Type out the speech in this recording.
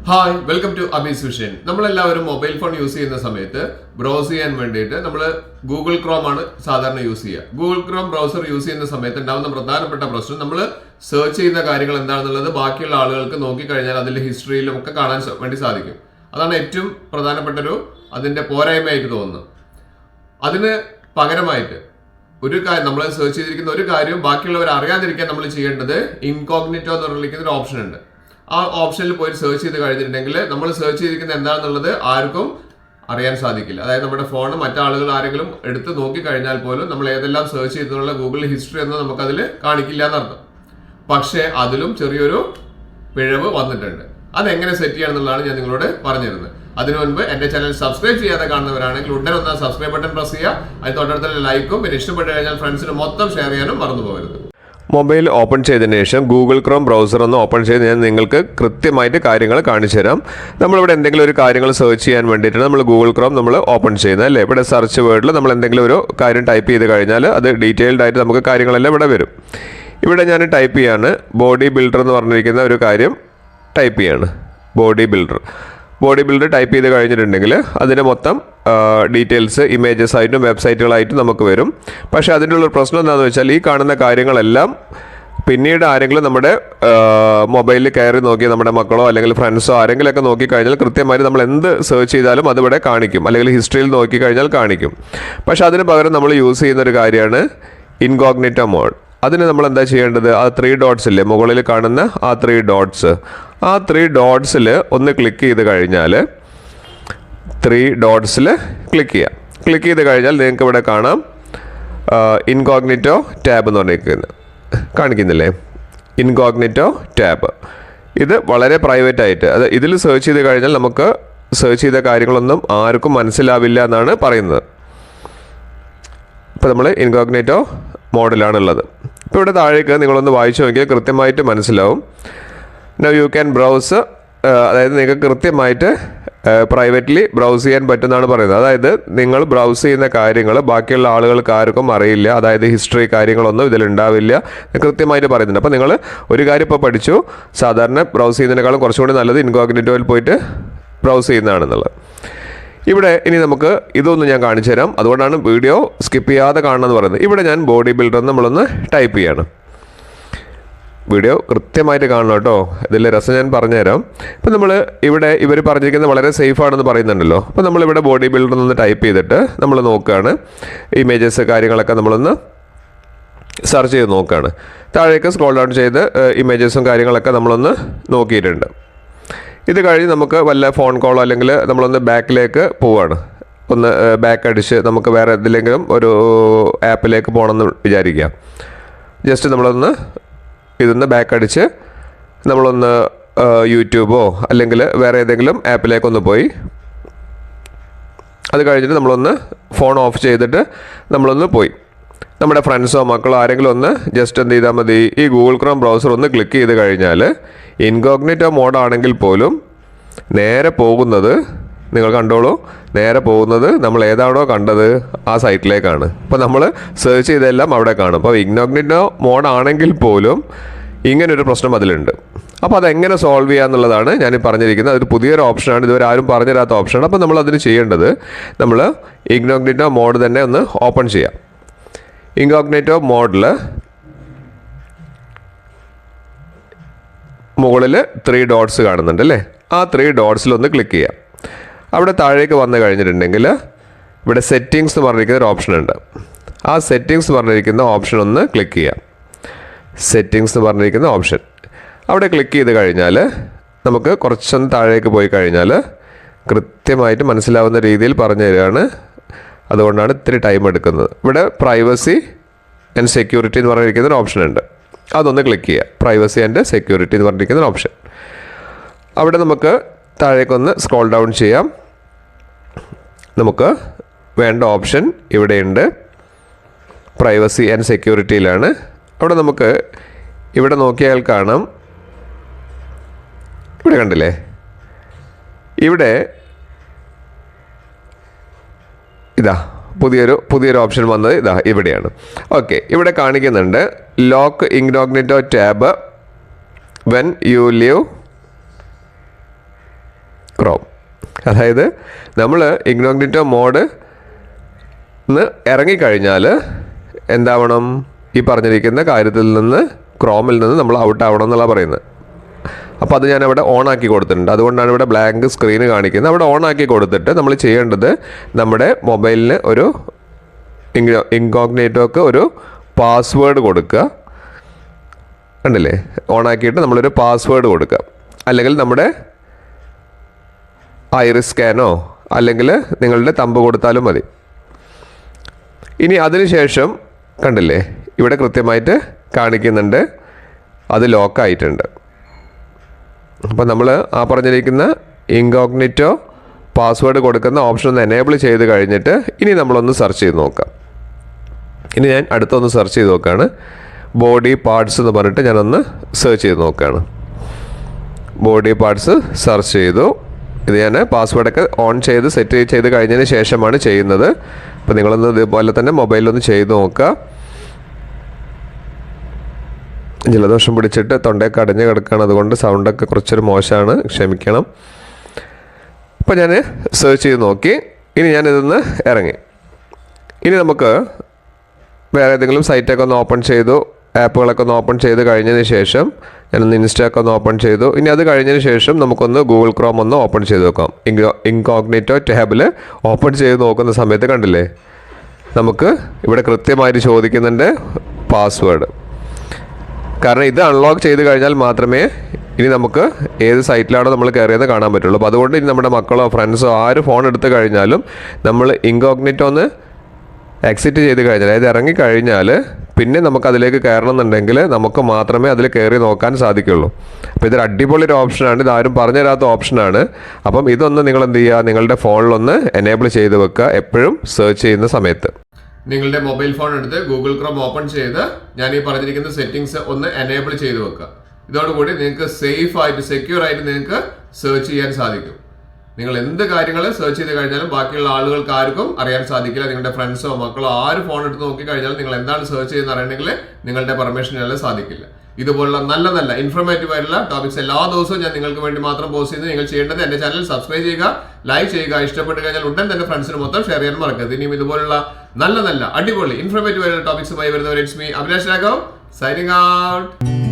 Hi welcome to Abees vision. നമ്മളെല്ലാവരും mobile phone use ചെയ്യുന്ന സമയത്ത് ബ്രൗസ് ചെയ്യാൻ വേണ്ടിയിട്ട് നമ്മൾ ഗൂഗിൾ ക്രോം ആണ് സാധാരണ യൂസ് ചെയ്യുക. ഗൂഗിൾ ക്രോം ബ്രൗസർ യൂസ് ചെയ്യുന്ന സമയത്ത് ഉണ്ടാകുന്ന പ്രധാനപ്പെട്ട പ്രശ്നം നമ്മൾ സെർച്ച് ചെയ്യുന്ന കാര്യങ്ങൾ എന്താണെന്നുള്ളത് ബാക്കിയുള്ള ആളുകൾക്ക് നോക്കിക്കഴിഞ്ഞാൽ അതിന്റെ ഹിസ്റ്ററിയിലും ഒക്കെ കാണാൻ വേണ്ടി സാധിക്കും. അതാണ് ഏറ്റവും പ്രധാനപ്പെട്ട അതിന്റെ പോരായ്മയായിട്ട് തോന്നുന്നത്. അതിന് പകരമായിട്ട് ഒരു കാര്യം നമ്മൾ സെർച്ച് ചെയ്തിരിക്കുന്ന ഒരു കാര്യം ബാക്കിയുള്ളവർ അറിയാതിരിക്കാൻ നമ്മൾ ചെയ്യേണ്ടത് ഇൻകോഗ്നിറ്റോ എന്ന് പറഞ്ഞിരിക്കുന്ന ഒരു ഓപ്ഷൻ ഉണ്ട്. ആ ഓപ്ഷനിൽ പോയി സെർച്ച് ചെയ്ത് കഴിഞ്ഞിട്ടുണ്ടെങ്കിൽ നമ്മൾ സെർച്ച് ചെയ്തിരിക്കുന്നത് എന്താണെന്നുള്ളത് ആർക്കും അറിയാൻ സാധിക്കില്ല. അതായത് നമ്മുടെ ഫോൺ മറ്റാളുകൾ ആരെങ്കിലും എടുത്ത് നോക്കിക്കഴിഞ്ഞാൽ പോലും നമ്മൾ ഏതെല്ലാം സെർച്ച് ചെയ്തിട്ടുള്ള ഗൂഗിൾ ഹിസ്റ്ററി എന്ന് നമുക്കതിൽ കാണിക്കില്ല എന്നർത്ഥം. പക്ഷേ അതിലും ചെറിയൊരു പിഴവ് വന്നിട്ടുണ്ട്. അതെങ്ങനെ സെറ്റ് ചെയ്യാന്നുള്ളതാണ് ഞാൻ നിങ്ങളോട് പറഞ്ഞിരുന്നത്. അതിനു മുൻപ് എന്റെ ചാനൽ സബ്സ്ക്രൈബ് ചെയ്യാതെ കാണുന്നവരാണെങ്കിൽ ഉടനെ ഒന്ന് സബ്സ്ക്രൈബ് ബട്ടൺ പ്രസ് ചെയ്യുക. അതിന് തൊട്ടടുത്തുള്ള ലൈക്കും പിന്നെ ഇഷ്ടപ്പെട്ട് കഴിഞ്ഞാൽ ഫ്രണ്ട്സിന് മൊത്തം ഷെയർ ചെയ്യാനും മറന്നു പോകരുത്. മൊബൈൽ ഓപ്പൺ ചെയ്തതിന് ശേഷം ഗൂഗിൾ ക്രോം ബ്രൗസർ ഒന്ന് ഓപ്പൺ ചെയ്ത് ഞാൻ നിങ്ങൾക്ക് കൃത്യമായിട്ട് കാര്യങ്ങൾ കാണിച്ചു തരാം. നമ്മളിവിടെ എന്തെങ്കിലും ഒരു കാര്യങ്ങൾ സെർച്ച് ചെയ്യാൻ വേണ്ടിയിട്ടാണ് നമ്മൾ ഗൂഗിൾ ക്രോം നമ്മൾ ഓപ്പൺ ചെയ്യുന്നത് അല്ലേ. ഇവിടെ സെർച്ച് വേർഡിൽ നമ്മൾ എന്തെങ്കിലും ഒരു കാര്യം ടൈപ്പ് ചെയ്ത് കഴിഞ്ഞാൽ അത് ഡീറ്റെയിൽഡ് ആയിട്ട് നമുക്ക് കാര്യങ്ങളെല്ലാം ഇവിടെ വരും. ഇവിടെ ഞാൻ ടൈപ്പ് ചെയ്യാണ് ബോഡി ബിൽഡർ എന്ന് പറഞ്ഞിരിക്കുന്ന ഒരു കാര്യം ടൈപ്പ് ചെയ്യാണ്. ബോഡി ബിൽഡർ ടൈപ്പ് ചെയ്ത് കഴിഞ്ഞിട്ടുണ്ടെങ്കിൽ അതിൻ്റെ മൊത്തം ഡീറ്റെയിൽസ് ഇമേജസ് ആയിട്ടും വെബ്സൈറ്റുകളായിട്ടും നമുക്ക് വരും. പക്ഷേ അതിൻ്റെ ഉള്ളൊരു പ്രശ്നം എന്താണെന്ന് വെച്ചാൽ ഈ കാണുന്ന കാര്യങ്ങളെല്ലാം പിന്നീട് ആരെങ്കിലും നമ്മുടെ മൊബൈലിൽ കയറി നോക്കി നമ്മുടെ മക്കളോ അല്ലെങ്കിൽ ഫ്രണ്ട്സോ ആരെങ്കിലുമൊക്കെ നോക്കിക്കഴിഞ്ഞാൽ കൃത്യമായിട്ട് നമ്മൾ എന്ത് സെർച്ച് ചെയ്താലും അതിവിടെ കാണിക്കും, അല്ലെങ്കിൽ ഹിസ്റ്ററിയിൽ നോക്കിക്കഴിഞ്ഞാൽ കാണിക്കും. പക്ഷേ അതിന് പകരം നമ്മൾ യൂസ് ചെയ്യുന്നൊരു കാര്യമാണ് ഇൻകോഗ്നിറ്റോ മോഡ്. അതിന് നമ്മൾ എന്താ ചെയ്യേണ്ടത്, ആ 3 ഡോട്ട്സ് ഇല്ലേ മുകളിൽ കാണുന്ന ആ 3 ഡോട്ട്സ്, ആ 3 ഡോട്ട്സിൽ ഒന്ന് ക്ലിക്ക് ചെയ്ത് കഴിഞ്ഞാൽ 3 ഡോട്ട്സിൽ ക്ലിക്ക് ചെയ്യാം. ക്ലിക്ക് ചെയ്ത് കഴിഞ്ഞാൽ നിങ്ങൾക്ക് ഇവിടെ കാണാം ഇൻകോഗ്നിറ്റോ ടാബ് എന്ന് പറഞ്ഞിരിക്കുന്നത് കാണിക്കുന്നില്ലേ, ഇൻകോഗ്നിറ്റോ ടാബ്. ഇത് വളരെ പ്രൈവറ്റ് ആയിട്ട്, അത് ഇതിൽ സെർച്ച് ചെയ്ത് കഴിഞ്ഞാൽ നമുക്ക് സെർച്ച് ചെയ്ത കാര്യങ്ങളൊന്നും ആർക്കും മനസ്സിലാവില്ല എന്നാണ് പറയുന്നത്. ഇപ്പോൾ നമ്മൾ ഇൻകോഗ്നിറ്റോ മോഡിലാണുള്ളത്. ഇപ്പോൾ ഇവിടെ താഴേക്ക് നിങ്ങളൊന്ന് വായിച്ചു നോക്കിയാൽ കൃത്യമായിട്ട് മനസ്സിലാവും. നൗ യു ക്യാൻ ബ്രൗസ്, അതായത് നിങ്ങൾക്ക് കൃത്യമായിട്ട് പ്രൈവറ്റ്ലി ബ്രൗസ് ചെയ്യാൻ പറ്റുമെന്നാണ് പറയുന്നത്. അതായത് നിങ്ങൾ ബ്രൗസ് ചെയ്യുന്ന കാര്യങ്ങൾ ബാക്കിയുള്ള ആളുകൾക്ക് ആർക്കും അറിയില്ല, അതായത് ഹിസ്റ്ററി കാര്യങ്ങളൊന്നും ഇതിലുണ്ടാവില്ല കൃത്യമായിട്ട് പറയുന്നുണ്ട്. അപ്പോൾ നിങ്ങൾ ഒരു കാര്യം ഇപ്പോൾ പഠിച്ചു, സാധാരണ ബ്രൗസ് ചെയ്യുന്നതിനേക്കാളും കുറച്ചുകൂടി നല്ലത് ഇൻകോഗ്നിറ്റോയിൽ പോയിട്ട് ബ്രൗസ് ചെയ്യുന്നതാണെന്നുള്ളത്. ഇവിടെ ഇനി നമുക്ക് ഇതൊന്ന് ഞാൻ കാണിച്ചു തരാം, അതുകൊണ്ടാണ് വീഡിയോ സ്കിപ്പ് ചെയ്യാതെ കാണണമെന്ന് പറയുന്നത്. ഇവിടെ ഞാൻ ബോഡി ബിൽഡർ നമ്മളൊന്ന് ടൈപ്പ് ചെയ്യാണ്. വീഡിയോ കൃത്യമായിട്ട് കാണണം കേട്ടോ, ഇതിലെ രസം ഞാൻ പറഞ്ഞുതരാം. ഇപ്പം നമ്മൾ ഇവിടെ ഇവർ പറഞ്ഞിരിക്കുന്നത് വളരെ സേഫ് ആണെന്ന് പറയുന്നുണ്ടല്ലോ. അപ്പോൾ നമ്മളിവിടെ ബോഡി ബിൽഡർ ഒന്ന് ടൈപ്പ് ചെയ്തിട്ട് നമ്മൾ നോക്കുകയാണ്, ഇമേജസ് കാര്യങ്ങളൊക്കെ നമ്മളൊന്ന് സെർച്ച് ചെയ്ത് നോക്കുകയാണ്. താഴേക്ക് സ്ക്രോൾ ഡൗൺ ചെയ്ത് ഇമേജസും കാര്യങ്ങളൊക്കെ നമ്മളൊന്ന് നോക്കിയിട്ടുണ്ട്. ഇത് കഴിഞ്ഞ് നമുക്ക് വല്ല ഫോൺ കോളോ അല്ലെങ്കിൽ നമ്മളൊന്ന് ബാക്കിലേക്ക് പോവുകയാണ്. ഒന്ന് ബാക്ക് അടിച്ച് നമുക്ക് വേറെ എന്തിലെങ്കിലും ഒരു ആപ്പിലേക്ക് പോകണമെന്ന് വിചാരിക്കുക. ജസ്റ്റ് നമ്മളൊന്ന് ഇതൊന്ന് ബാക്ക് അടിച്ച് നമ്മളൊന്ന് യൂട്യൂബോ അല്ലെങ്കിൽ വേറെ ഏതെങ്കിലും ആപ്പിലേക്കൊന്ന് പോയി, അത് കഴിഞ്ഞിട്ട് നമ്മളൊന്ന് ഫോൺ ഓഫ് ചെയ്തിട്ട് നമ്മളൊന്ന് പോയി നമ്മുടെ ഫ്രണ്ട്സോ മക്കളോ ആരെങ്കിലും ഒന്ന് ജസ്റ്റ് എന്ത് ചെയ്താൽ മതി, ഈ ഗൂഗിൾ ക്രോം ബ്രൗസർ ഒന്ന് ക്ലിക്ക് ചെയ്ത് കഴിഞ്ഞാൽ ഇൻകോഗ്നിറ്റോ മോഡാണെങ്കിൽ പോലും നേരെ പോകുന്നത്, നിങ്ങൾ കണ്ടോളൂ, നേരെ പോകുന്നത് നമ്മൾ ഏതാണോ കണ്ടത് ആ സൈറ്റിലേക്കാണ്. അപ്പോൾ നമ്മൾ സെർച്ച് ചെയ്തെല്ലാം അവിടെ കാണും. അപ്പോൾ ഇൻകോഗ്നിറ്റോ മോഡാണെങ്കിൽ പോലും ഇങ്ങനൊരു പ്രശ്നം അതിലുണ്ട്. അപ്പോൾ അതെങ്ങനെ സോൾവ് ചെയ്യുക എന്നുള്ളതാണ് ഞാൻ പറഞ്ഞിരിക്കുന്നത്. അതൊരു പുതിയൊരു ഓപ്ഷനാണ്, ഇതുവരെ ആരും പറഞ്ഞു തരാത്ത ഓപ്ഷനാണ്. അപ്പോൾ നമ്മൾ അതിന് ചെയ്യേണ്ടത്, നമ്മൾ ഇൻകോഗ്നിറ്റോ മോഡ് തന്നെ ഒന്ന് ഓപ്പൺ ചെയ്യാം. ഇൻകോഗ്നിറ്റോ മോഡിൽ മുകളിൽ 3 ഡോട്ട്സ് കാണുന്നുണ്ട് അല്ലേ, ആ 3 ഡോട്ട്സിലൊന്ന് ക്ലിക്ക് ചെയ്യാം. അവിടെ താഴേക്ക് വന്നു കഴിഞ്ഞിട്ടുണ്ടെങ്കിൽ ഇവിടെ സെറ്റിങ്സ് എന്ന് പറഞ്ഞിരിക്കുന്ന ഒരു ഓപ്ഷൻ ഉണ്ട്. ആ സെറ്റിങ്സ് പറഞ്ഞിരിക്കുന്ന ഓപ്ഷൻ ഒന്ന് ക്ലിക്ക് ചെയ്യാം. സെറ്റിങ്സ് എന്ന് പറഞ്ഞിരിക്കുന്ന ഓപ്ഷൻ അവിടെ ക്ലിക്ക് ചെയ്ത് കഴിഞ്ഞാൽ നമുക്ക് കുറച്ചൊന്ന് താഴേക്ക് പോയി കഴിഞ്ഞാൽ കൃത്യമായിട്ട് മനസ്സിലാവുന്ന രീതിയിൽ പറഞ്ഞു തരികയാണ്. അതുകൊണ്ടാണ് ഇത്തിരി ടൈം എടുക്കുന്നത്. ഇവിടെ പ്രൈവസി ആൻഡ് സെക്യൂരിറ്റി എന്ന് പറഞ്ഞിരിക്കുന്ന ഒരു ഓപ്ഷൻ ഉണ്ട്, അതൊന്ന് ക്ലിക്ക് ചെയ്യുക. പ്രൈവസി ആൻഡ് സെക്യൂരിറ്റി എന്ന് പറഞ്ഞിരിക്കുന്ന ഒരു ഓപ്ഷൻ, അവിടെ നമുക്ക് താഴേക്കൊന്ന് സ്ക്രോൾ ഡൗൺ ചെയ്യാം. നമുക്ക് വേണ്ട ഓപ്ഷൻ ഇവിടെയുണ്ട്, പ്രൈവസി ആൻഡ് സെക്യൂരിറ്റിയിലാണ്. അവിടെ നമുക്ക് ഇവിടെ നോക്കിയാൽ കാണാം, ഇവിടെ കണ്ടില്ലേ, ഇവിടെ ഇതാ പുതിയൊരു ഓപ്ഷൻ വന്നത് ഇതാ ഇവിടെയാണ്. ഓക്കെ, ഇവിടെ കാണിക്കുന്നുണ്ട് lock incognito tab when you leave അതായത് നമ്മൾ ഇൻകോഗ്നിറ്റോ മോഡ് ഇറങ്ങിക്കഴിഞ്ഞാൽ എന്താവണം, ഈ പറഞ്ഞിരിക്കുന്ന കാര്യത്തിൽ നിന്ന് ക്രോമിൽ നിന്ന് നമ്മൾ ഔട്ട് ആവണം എന്നുള്ള പറയുന്നത്. അപ്പോൾ അത് ഞാൻ അവിടെ ഓൺ ആക്കി കൊടുത്തിട്ടുണ്ട്. അതുകൊണ്ടാണ് ഇവിടെ ബ്ലാങ്ക് സ്ക്രീൻ കാണിക്കുന്നത്. അവിടെ ഓൺ ആക്കി കൊടുത്തിട്ട് നമ്മൾ ചെയ്യേണ്ടത് നമ്മുടെ മൊബൈലിന് ഒരു ഇൻകോഗ്നിറ്റോക്ക് ഒരു പാസ്വേഡ് കൊടുക്കുക. കണ്ടില്ലേ, ഓൺ ആക്കിയിട്ട് നമ്മളൊരു പാസ്വേഡ് കൊടുക്കുക. അല്ലെങ്കിൽ നമ്മുടെ ഐറിസ് സ്കാനോ അല്ലെങ്കിൽ നിങ്ങളുടെ തമ്പ് കൊടുത്താലും മതി. ഇനി അതിനുശേഷം കണ്ടില്ലേ, ഇവിടെ കൃത്യമായിട്ട് കാണിക്കുന്നുണ്ട് അത് ലോക്കായിട്ടുണ്ട്. അപ്പോൾ നമ്മൾ ആ പറഞ്ഞിരിക്കുന്ന ഇൻകോഗ്നിറ്റോ പാസ്വേഡ് കൊടുക്കുന്ന ഓപ്ഷൻ ഒന്ന് എനേബിൾ ചെയ്ത് കഴിഞ്ഞിട്ട് ഇനി നമ്മളൊന്ന് സെർച്ച് ചെയ്ത് നോക്കാം. ഇനി ഞാൻ അടുത്തൊന്ന് സെർച്ച് ചെയ്ത് നോക്കുകയാണ്. ബോഡി പാർട്സ് എന്ന് പറഞ്ഞിട്ട് ഞാനൊന്ന് സെർച്ച് ചെയ്ത് നോക്കുകയാണ്. ബോഡി പാർട്സ് സെർച്ച് ചെയ്തു. ഇത് ഞാൻ പാസ്വേഡൊക്കെ ഓൺ ചെയ്ത് സെറ്റ് ചെയ്ത് കഴിഞ്ഞതിന് ശേഷമാണ് ചെയ്യുന്നത്. അപ്പോൾ നിങ്ങളൊന്ന് ഇതുപോലെ തന്നെ മൊബൈലൊന്ന് ചെയ്ത് നോക്കുക. ജലദോഷം പിടിച്ചിട്ട് തൊണ്ടയൊക്കെ അടഞ്ഞ് കിടക്കുകയാണ്, അതുകൊണ്ട് സൗണ്ടൊക്കെ കുറച്ചൊരു മോശമാണ്, ക്ഷമിക്കണം. അപ്പോൾ ഞാൻ സെർച്ച് ചെയ്ത് നോക്കി. ഇനി ഞാനിതൊന്ന് ഇറങ്ങി. ഇനി നമുക്ക് വേറെ ഏതെങ്കിലും സൈറ്റൊക്കെ ഒന്ന് ഓപ്പൺ ചെയ്തു, ആപ്പുകളൊക്കെ ഒന്ന് ഓപ്പൺ ചെയ്ത് കഴിഞ്ഞതിന് ശേഷം ഞാനൊന്ന് ഇൻസ്റ്റയൊക്കെ ഒന്ന് ഓപ്പൺ ചെയ്തു. ഇനി അത് കഴിഞ്ഞതിന് ശേഷം നമുക്കൊന്ന് ഗൂഗിൾ ക്രോം ഒന്ന് ഓപ്പൺ ചെയ്ത് നോക്കാം. ഇൻകോഗ്നിറ്റോ ടാബിൽ ഓപ്പൺ ചെയ്ത് നോക്കുന്ന സമയത്ത് കണ്ടില്ലേ, നമുക്ക് ഇവിടെ കൃത്യമായിട്ട് ചോദിക്കുന്നുണ്ട് പാസ്വേഡ്. കാരണം ഇത് അൺലോക്ക് ചെയ്ത് കഴിഞ്ഞാൽ മാത്രമേ ഇനി നമുക്ക് ഏത് സൈറ്റിലാണോ നമ്മൾ കയറിയത് കാണാൻ പറ്റുള്ളൂ. അപ്പോൾ അതുകൊണ്ട് ഇനി നമ്മുടെ മക്കളോ ഫ്രണ്ട്സോ ആര് ഫോൺ എടുത്ത് കഴിഞ്ഞാലും നമ്മൾ ഇൻകോഗ്നിറ്റോ ഒന്ന് എക്സിറ്റ് ചെയ്ത് കഴിഞ്ഞാൽ, അതായത് ഇറങ്ങിക്കഴിഞ്ഞാൽ പിന്നെ നമുക്ക് അതിലേക്ക് കയറണമെന്നുണ്ടെങ്കിൽ നമുക്ക് മാത്രമേ അതിൽ കയറി നോക്കാൻ സാധിക്കുള്ളൂ. അപ്പോൾ ഇതൊരു അടിപൊളി ഒരു ഓപ്ഷനാണ്, ഇതാരും പറഞ്ഞു തരാത്ത ഓപ്ഷനാണ്. അപ്പം ഇതൊന്ന് നിങ്ങൾ എന്ത് ചെയ്യുക, നിങ്ങളുടെ ഫോണിലൊന്ന് എനേബിൾ ചെയ്ത് വെക്കുക എപ്പോഴും സെർച്ച് ചെയ്യുന്ന സമയത്ത്. നിങ്ങളുടെ മൊബൈൽ ഫോൺ എടുത്ത് ഗൂഗിൾ ക്രോം ഓപ്പൺ ചെയ്ത് ഞാൻ ഈ പറഞ്ഞിരിക്കുന്ന സെറ്റിംഗ്സ് ഒന്ന് എനേബിൾ ചെയ്ത് വെക്കുക. ഇതോടുകൂടി നിങ്ങൾക്ക് സേഫ് ആയിട്ട് സെക്യൂർ ആയിട്ട് നിങ്ങൾക്ക് സെർച്ച് ചെയ്യാൻ സാധിക്കും. നിങ്ങൾ എന്ത് കാര്യങ്ങൾ സെർച്ച് ചെയ്ത് കഴിഞ്ഞാലും ബാക്കിയുള്ള ആളുകൾക്ക് ആർക്കും അറിയാൻ സാധിക്കില്ല. നിങ്ങളുടെ ഫ്രണ്ട്സോ മക്കളോ ആര് ഫോൺ എടുത്ത് നോക്കി കഴിഞ്ഞാൽ നിങ്ങൾ എന്താണ് സെർച്ച് ചെയ്യുന്നത് അറിയണമെങ്കിൽ നിങ്ങളുടെ പെർമിഷനിൽ സാധിക്കില്ല. ഇതുപോലുള്ള നല്ല നല്ല ഇൻഫോർമേറ്റീവ് ആയിട്ടുള്ള ടോപ്പിക്സ് എല്ലാ ദിവസവും ഞാൻ നിങ്ങൾക്ക് വേണ്ടി മാത്രം പോസ്റ്റ് ചെയ്യുന്നത്. നിങ്ങൾ ചെയ്യേണ്ടത് എന്റെ ചാനൽ സബ്സ്ക്രൈബ് ചെയ്യുക, ലൈക്ക് ചെയ്യുക, ഇഷ്ടപ്പെട്ട് കഴിഞ്ഞാൽ ഉടൻ തന്നെ ഫ്രണ്ട്സിന് മൊത്തം ഷെയർ ചെയ്യാൻ മറക്കരുത്. ഇനിയും ഇതുപോലുള്ള നല്ല നല്ല അടിപൊളി ഇൻഫോർമേറ്റീവ് ആയിട്ടുള്ള ടോപ്പിക്സുമായി വരുന്നവർ it's me Abhilash Raghav signing out.